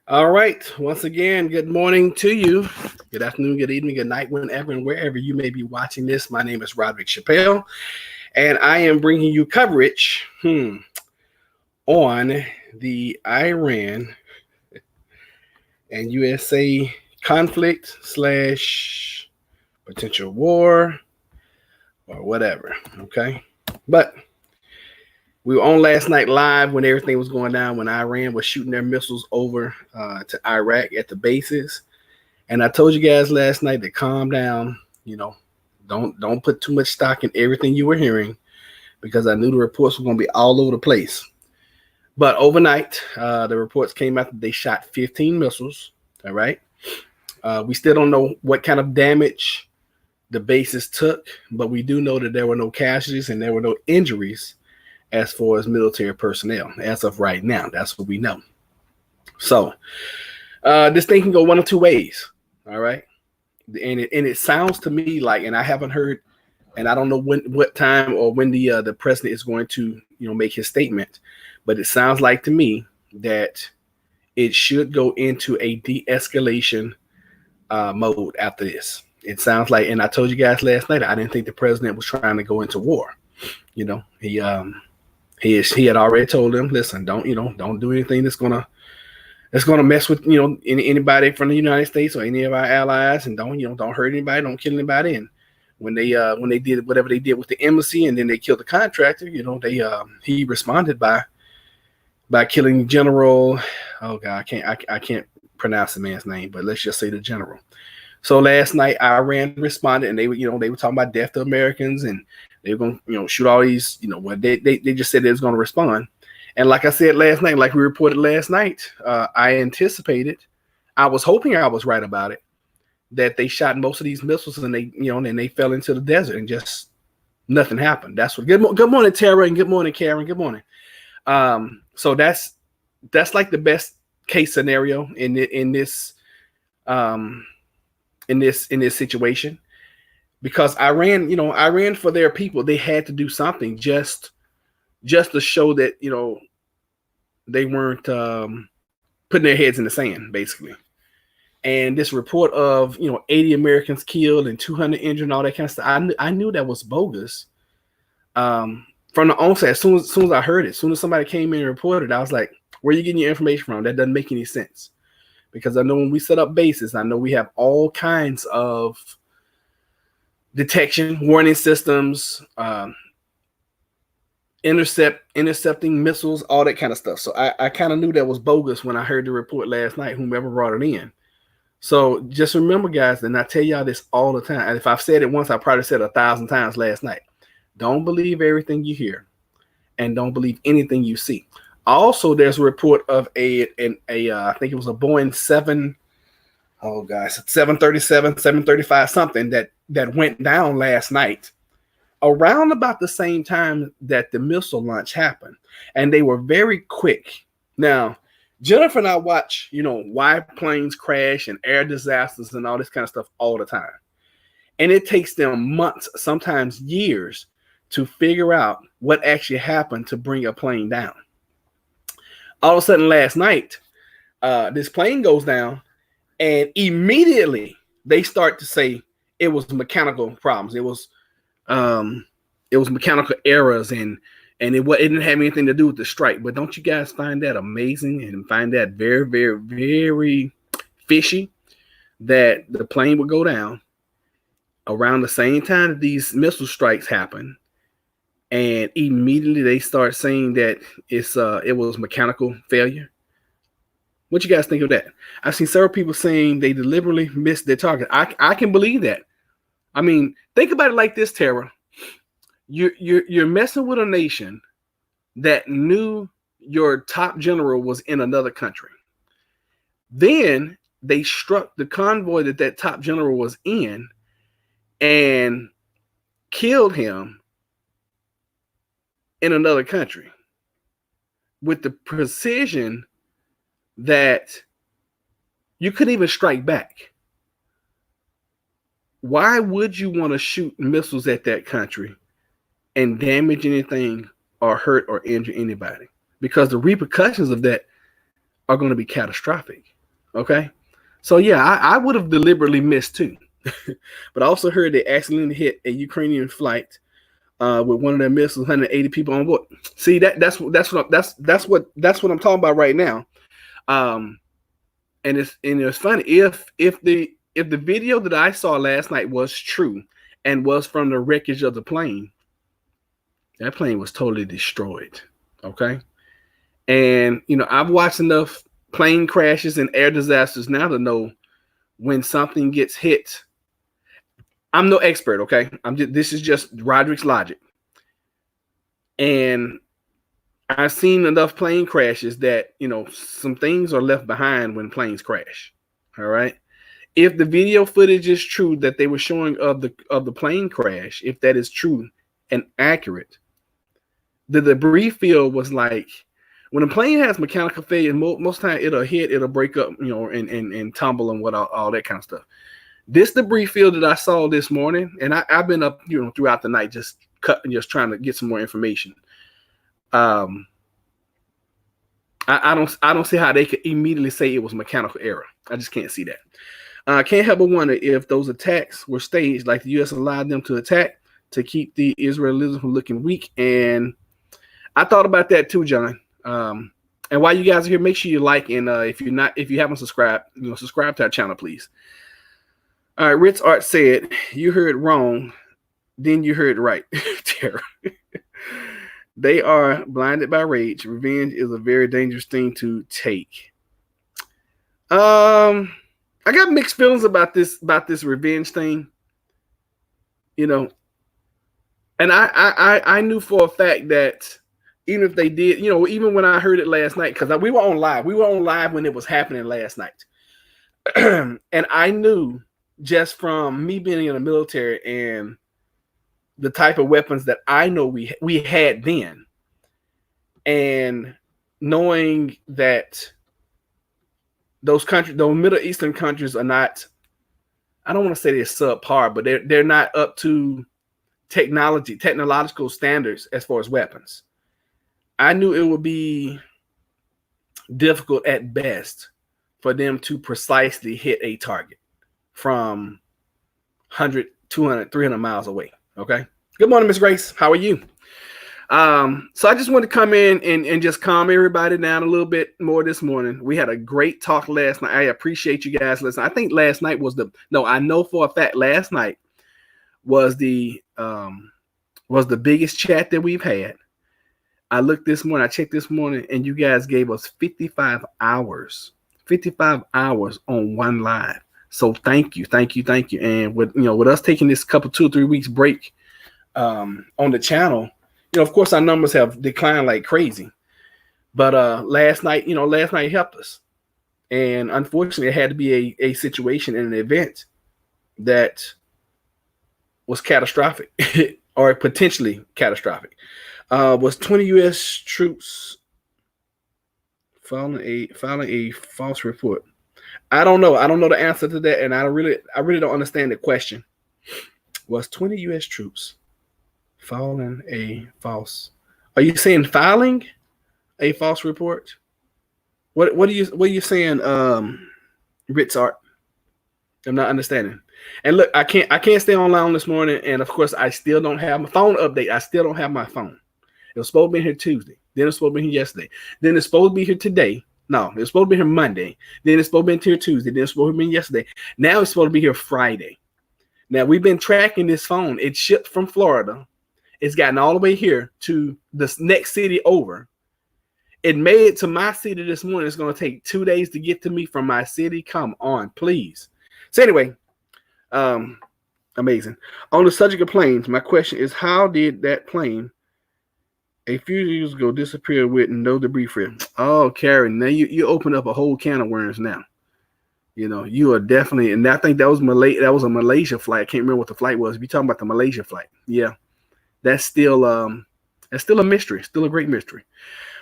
All right. Once again, good morning to you. Good afternoon, good evening, good night, whenever and wherever you may be watching this. My name is Roderick Chappelle, and I am bringing you coverage on the Iran and USA conflict slash potential war or whatever. Okay. But we were on last night live when everything was going down, when Iran was shooting their missiles over to Iraq at the bases. And I told you guys last night to calm down. Don't put too much stock in everything you were hearing, because I knew the reports were going to be all over the place. But overnight, the reports came out that they shot 15 missiles. All right. We still don't know what kind of damage the bases took, but we do know that there were no casualties and there were no injuries as far as military personnel as of right now. That's what we know. So this thing can go one of two ways. All right. And it sounds to me like, and I haven't heard, and I don't know what time or when the president is going to make his statement, but it sounds like to me that it should go into a de-escalation mode after this. It sounds like, and I told you guys last night, I didn't think the president was trying to go into war. He had already told them, listen, don't do anything that's gonna mess with anybody from the United States or any of our allies, and don't hurt anybody, don't kill anybody. And when they did whatever they did with the embassy, and then they killed the contractor, he responded by killing General. Oh God, I can't pronounce the man's name, but let's just say the general. So last night Iran responded, and they were talking about death to Americans, and they were going to shoot all these, they just said they was going to respond. And like I said last night, like we reported last night, I was hoping I was right about it, that they shot most of these missiles and they fell into the desert and just nothing happened. That's what. Good morning, Tara, and good morning, Karen. Good morning. So that's like the best case scenario in this situation, because Iran for their people, they had to do something just to show that they weren't putting their heads in the sand, basically. And this report of 80 Americans killed and 200 injured and all that kind of stuff, I knew that was bogus from the onset. As soon as I heard it, as soon as somebody came in and reported, I was like, where are you getting your information from? That doesn't make any sense. Because I know when we set up bases, I know we have all kinds of detection, warning systems, intercepting missiles, all that kind of stuff. So I kind of knew that was bogus when I heard the report last night, whomever brought it in. So just remember, guys, and I tell y'all this all the time, and if I've said it once, I probably said 1,000 times last night. Don't believe everything you hear, and don't believe anything you see. Also, there's a report of I think it was a Boeing 737, 735, something that went down last night around about the same time that the missile launch happened. And they were very quick. Now, Jennifer and I watch, why planes crash and air disasters and all this kind of stuff all the time. And it takes them months, sometimes years, to figure out what actually happened to bring a plane down. All of a sudden last night, this plane goes down, and immediately they start to say it was mechanical problems. It was mechanical errors, and it didn't have anything to do with the strike. But don't you guys find that amazing and find that very, very, very fishy that the plane would go down around the same time that these missile strikes happen, and immediately they start saying that it was mechanical failure? What you guys think of that? I've seen several people saying they deliberately missed their target. I can believe that. I mean, think about it like this, Tara. You're messing with a nation that knew your top general was in another country. Then they struck the convoy that top general was in and killed him in another country with the precision that you couldn't even strike back. Why would you want to shoot missiles at that country and damage anything or hurt or injure anybody? Because the repercussions of that are going to be catastrophic. Okay. So yeah, I would have deliberately missed too. But I also heard they accidentally hit a Ukrainian flight with one of their missiles, 180 people on board. See that's what I'm talking about right now. Um, and it's funny if the video that I saw last night was true and was from the wreckage of the plane, that plane was totally destroyed. Okay, and I've watched enough plane crashes and air disasters now to know when something gets hit. I'm no expert, okay? This is just Roderick's logic. And I've seen enough plane crashes that, some things are left behind when planes crash. All right. If the video footage is true that they were showing of the plane crash, if that is true and accurate, the debris field was like when a plane has mechanical failure, most time it'll break up, and tumble and all that kind of stuff. This debris field that I saw this morning, and I've been up, throughout the night just trying to get some more information. I don't see how they could immediately say it was mechanical error. I just can't see that. I can't help but wonder if those attacks were staged, like the U.S. allowed them to attack to keep the Israelis from looking weak. And I thought about that too, John. And while you guys are here, make sure you like, and if you haven't subscribed, subscribe to our channel, please. All right, Ritz Art said, you heard wrong, then you heard right. Terror. They are blinded by rage. Revenge is a very dangerous thing to take. I got mixed feelings about this revenge thing. And I knew for a fact that even if they did, even when I heard it last night, because we were on live. We were on live when it was happening last night. And I knew just from me being in the military and the type of weapons that I know we had then, and knowing that those Middle Eastern countries are not, I don't want to say they're subpar, but they're not up to technological standards as far as weapons. I knew it would be difficult at best for them to precisely hit a target from 100, 200, 300 miles away. Okay. Good morning, Miss Grace. How are you? So I just want to come in and just calm everybody down a little bit more this morning. We had a great talk last night. I appreciate you guys listening. I think last night I know for a fact last night was the biggest chat that we've had. I looked this morning, I checked this morning, and you guys gave us 55 hours on one live. So thank you. And with us taking this 2 or 3 weeks break on the channel, of course our numbers have declined like crazy. But last night helped us. And unfortunately, it had to be a situation and an event that was catastrophic or potentially catastrophic. Was 20 U.S. troops filing a false report? I don't know. I don't know the answer to that, and I really don't understand the question. Was 20 U.S. troops filing a false? Are you saying filing a false report? What are you saying, Ritz Art? I'm not understanding. And look, I can't stay online this morning, and of course I still don't have my phone update. I still don't have my phone. It was supposed to be here Tuesday. Then it was supposed to be here yesterday. Then it's supposed to be here today. No, it's supposed to be here Monday. Then it's supposed to be here Tuesday. Then it's supposed to be yesterday. Now it's supposed to be here Friday. Now we've been tracking this phone. It shipped from Florida. It's gotten all the way here to the next city over. It made it to my city this morning. It's going to take 2 days to get to me from my city. Come on, please. So anyway, amazing. On the subject of planes, my question is, how did that plane a few years ago disappear with no debris field? Oh, Karen, now you open up a whole can of worms now. You are definitely, and I think that was a Malaysia flight. I can't remember what the flight was. If you're talking about the Malaysia flight, yeah, that's still a mystery, still a great mystery.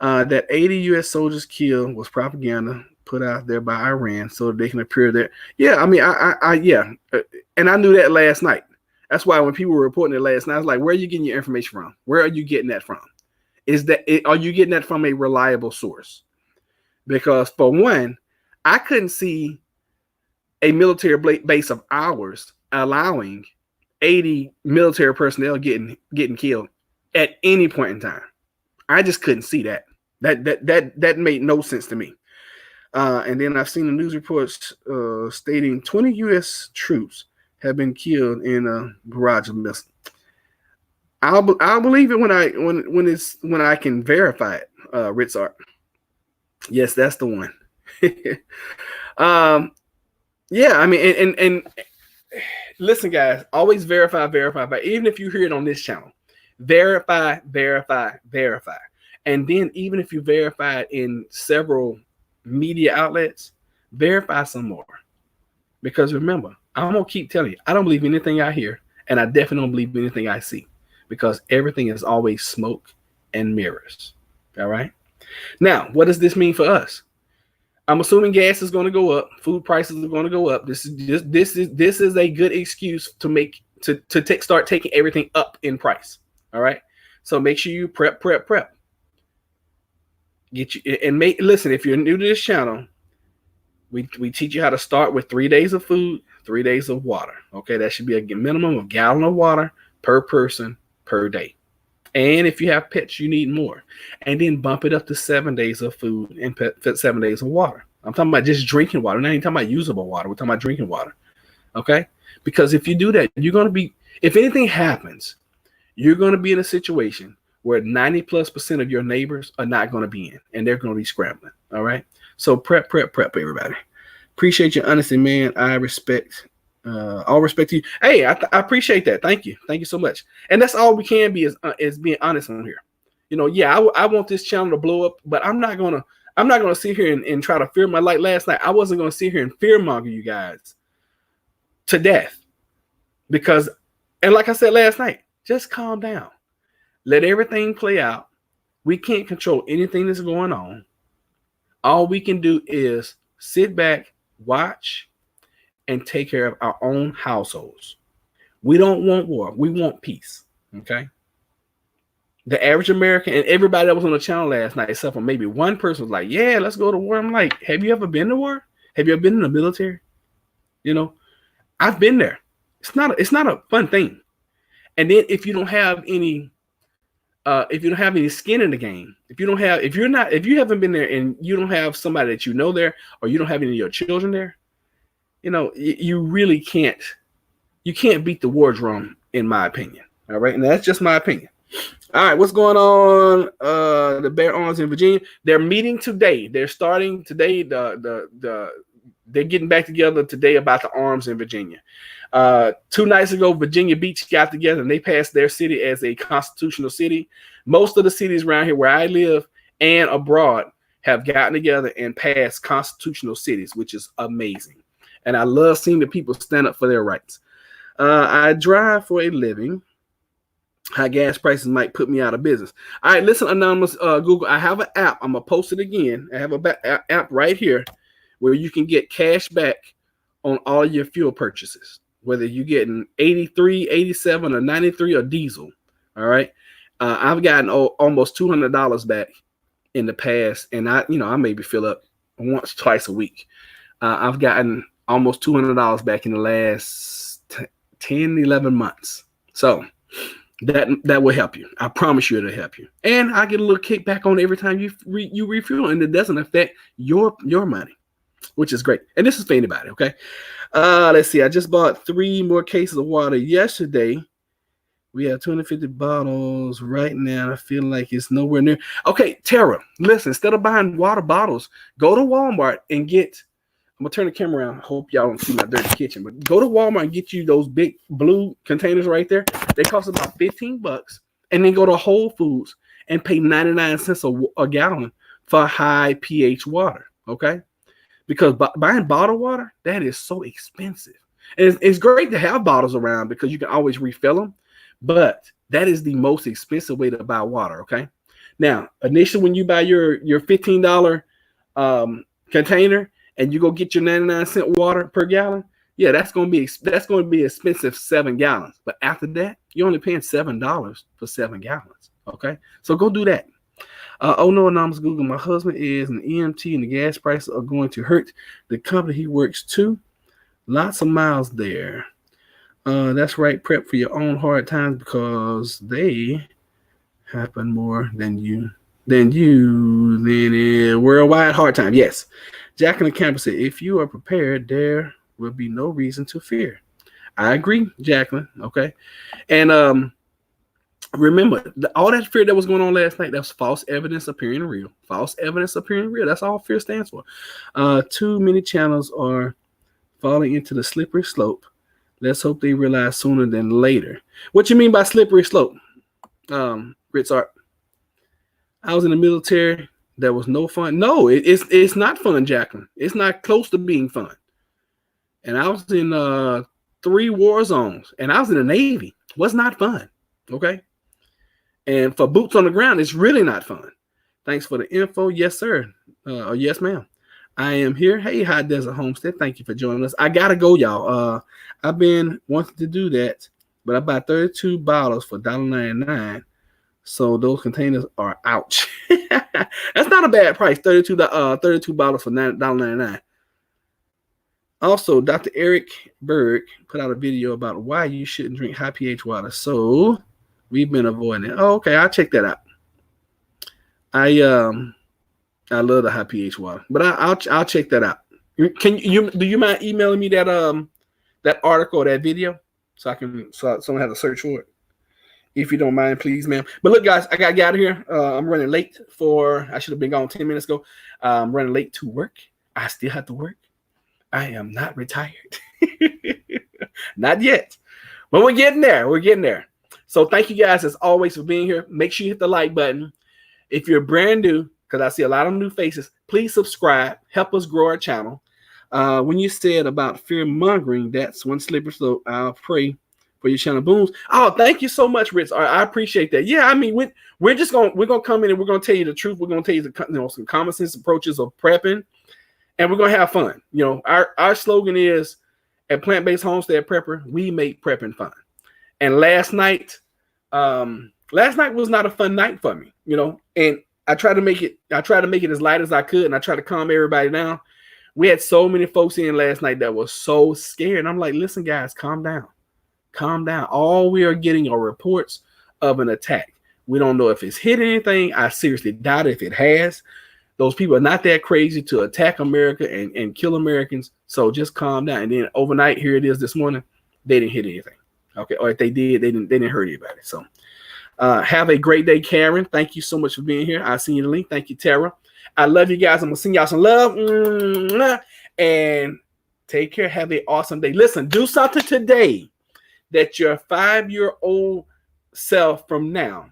That 80 U.S. soldiers killed was propaganda put out there by Iran so they can appear there. Yeah, I mean, and I knew that last night. That's why when people were reporting it last night, I was like, where are you getting your information from? Where are you getting that from? Are you getting that from a reliable source? Because for one, I couldn't see a military base of ours allowing 80 military personnel getting killed at any point in time. I just couldn't see that. That made no sense to me. And then I've seen the news reports stating 20 U.S. troops have been killed in a barrage of missiles. I'll believe it when I can verify it. Ritzart. Yes, that's the one. Yeah, I mean, and listen, guys, always verify. But even if you hear it on this channel, verify. And then even if you verify it in several media outlets, verify some more. Because remember, I'm going to keep telling you, I don't believe anything I hear, and I definitely don't believe anything I see, because everything is always smoke and mirrors. All right? Now, what does this mean for us? I'm assuming gas is going to go up, food prices are going to go up. This is a good excuse to start taking everything up in price. All right? So make sure you prep. Listen, if you're new to this channel, we teach you how to start with 3 days of food, 3 days of water. Okay, that should be a minimum of a gallon of water per person per day. And if you have pets, you need more. And then bump it up to 7 days of food and 7 days of water. I'm talking about just drinking water. We're not even talking about usable water. We're talking about drinking water. Okay? Because if you do that, you're going to be, if anything happens, you're going to be in a situation where 90+% of your neighbors are not going to be in, and they're going to be scrambling. All right? So prep, everybody. Appreciate your honesty, man. I respect all respect to you. Hey, I appreciate that. Thank you so much. And that's all we can be is being honest on here. You know, yeah, I want this channel to blow up, but I'm not gonna sit here and try to fear my light. Last night, I wasn't gonna sit here and fearmonger you guys to death, because, and like I said last night, just calm down. Let everything play out. We can't control anything that's going on. All we can do is sit back, watch, and take care of our own households. We don't want war. We want peace. Okay? The average American and everybody that was on the channel last night, except for maybe one person, was like, yeah, let's go to war. I'm like, have you ever been to war? Have you ever been in the military? You know, I've been there. It's not a fun thing. And then if you don't have any skin in the game, if you haven't been there and you don't have somebody that you know there, or you don't have any of your children there, you know, you really can't beat the war drum, in my opinion. All right. And that's just my opinion. All right. What's going on? The Bear Arms in Virginia, they're meeting today. They're starting today. They're getting back together today about the arms in Virginia. 2 nights ago, Virginia Beach got together and they passed their city as a constitutional city. Most of the cities around here where I live and abroad have gotten together and passed constitutional cities, which is amazing. And I love seeing the people stand up for their rights. I drive for a living. High gas prices might put me out of business. All right, listen, anonymous Google. I have an app. I'm going to post it again. I have an app right here where you can get cash back on all your fuel purchases, whether you're getting 83, 87, or 93 or diesel. All right. I've gotten almost $200 back in the past, and I maybe fill up once, twice a week. I've gotten almost $200 back in the last 10, 11 months. So that will help you. I promise you it'll help you. And I get a little kickback on every time you refuel, and it doesn't affect your money, which is great. And this is for anybody, okay? Let's see. I just bought 3 more cases of water yesterday. We have 250 bottles right now. I feel like it's nowhere near. Okay, Tara, listen, instead of buying water bottles, go to Walmart and get, I'm going to turn the camera around. Hope y'all don't see my dirty kitchen, but go to Walmart and get you those big blue containers right there. They cost about $15. And then go to Whole Foods and pay 99 cents a gallon for high pH water, okay? Because buying bottled water, that is so expensive. And it's great to have bottles around because you can always refill them, but that is the most expensive way to buy water, okay? Now, initially when you buy your $15 container and you go get your 99-cent water per gallon, yeah, that's going to be expensive 7 gallons. But after that, you're only paying $7 for 7 gallons, okay? So go do that. Oh no, anonymous Google. My husband is an EMT, and the gas prices are going to hurt the company he works to. Lots of miles there. That's right. Prep for your own hard times because they happen more than worldwide hard time. Yes. Jacqueline Campbell said, if you are prepared, there will be no reason to fear. I agree, Jacqueline. Okay. And remember, all that fear that was going on last night, that was false evidence appearing real. False evidence appearing real. That's all fear stands for. Too many channels are falling into the slippery slope. Let's hope they realize sooner than later. What you mean by slippery slope, Ritz Art? I was in the military. There was no fun. No, it's not fun, Jacqueline. It's not close to being fun. And I was in 3 war zones, and I was in the Navy. It was not fun. Okay. And for boots on the ground, it's really not fun. Thanks for the info. Yes, sir. Or yes, ma'am. I am here. Hey, High Desert Homestead. Thank you for joining us. I gotta go, y'all. I've been wanting to do that, but I bought 32 bottles for $1.99. So those containers are ouch. That's not a bad price. 32 bottles for $9.99. Also, Dr. Eric Berg put out a video about why you shouldn't drink high pH water. So we've been avoiding it. Oh, okay, I'll check that out. I love the high pH water, but I'll check that out. Do you mind emailing me that article or that video so someone has to search for it? If you don't mind, please, ma'am. But look, guys, I got to get out of here. I'm running late I should have been gone 10 minutes ago. I'm running late to work. I still have to work. I am not retired. Not yet. But we're getting there. We're getting there. So thank you guys as always for being here. Make sure you hit the like button. If you're brand new, because I see a lot of new faces, please subscribe. Help us grow our channel. When you said about fear mongering, that's one slippery slope. I'll pray for your channel booms. Oh, thank you so much, Ritz. I appreciate that. Yeah, I mean, we're gonna come in and we're gonna tell you the truth. We're gonna tell you some common sense approaches of prepping, and we're gonna have fun. Our slogan is at Plant Based Homestead Prepper, we make prepping fun. And last night was not a fun night for me, and I tried to make it as light as I could, and I tried to calm everybody down. We had so many folks in last night that was so scared. And I'm like, listen, guys, calm down. Calm down. All we are getting are reports of an attack. We don't know if it's hit anything. I seriously doubt if it has. Those people are not that crazy to attack America and kill Americans. So just calm down. And then overnight, here it is this morning, they didn't hit anything. Okay. Or if they did, they didn't hurt anybody. So have a great day, Karen. Thank you so much for being here. I'll send you the link. Thank you, Tara. I love you guys. I'm going to send y'all some love. And take care. Have an awesome day. Listen, do something today that your 5-year-old self from now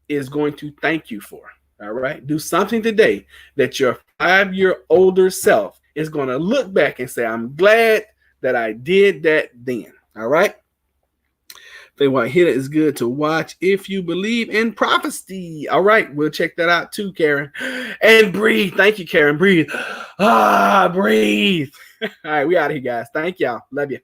is going to thank you for. All right? Do something today that your 5-year-older self is going to look back and say, I'm glad that I did that then. All right? Faye White Hitter is good to watch if you believe in prophecy. All right, we'll check that out too, Karen. And breathe. Thank you, Karen. Breathe. Breathe. All right, we out of here, guys. Thank y'all. Love you.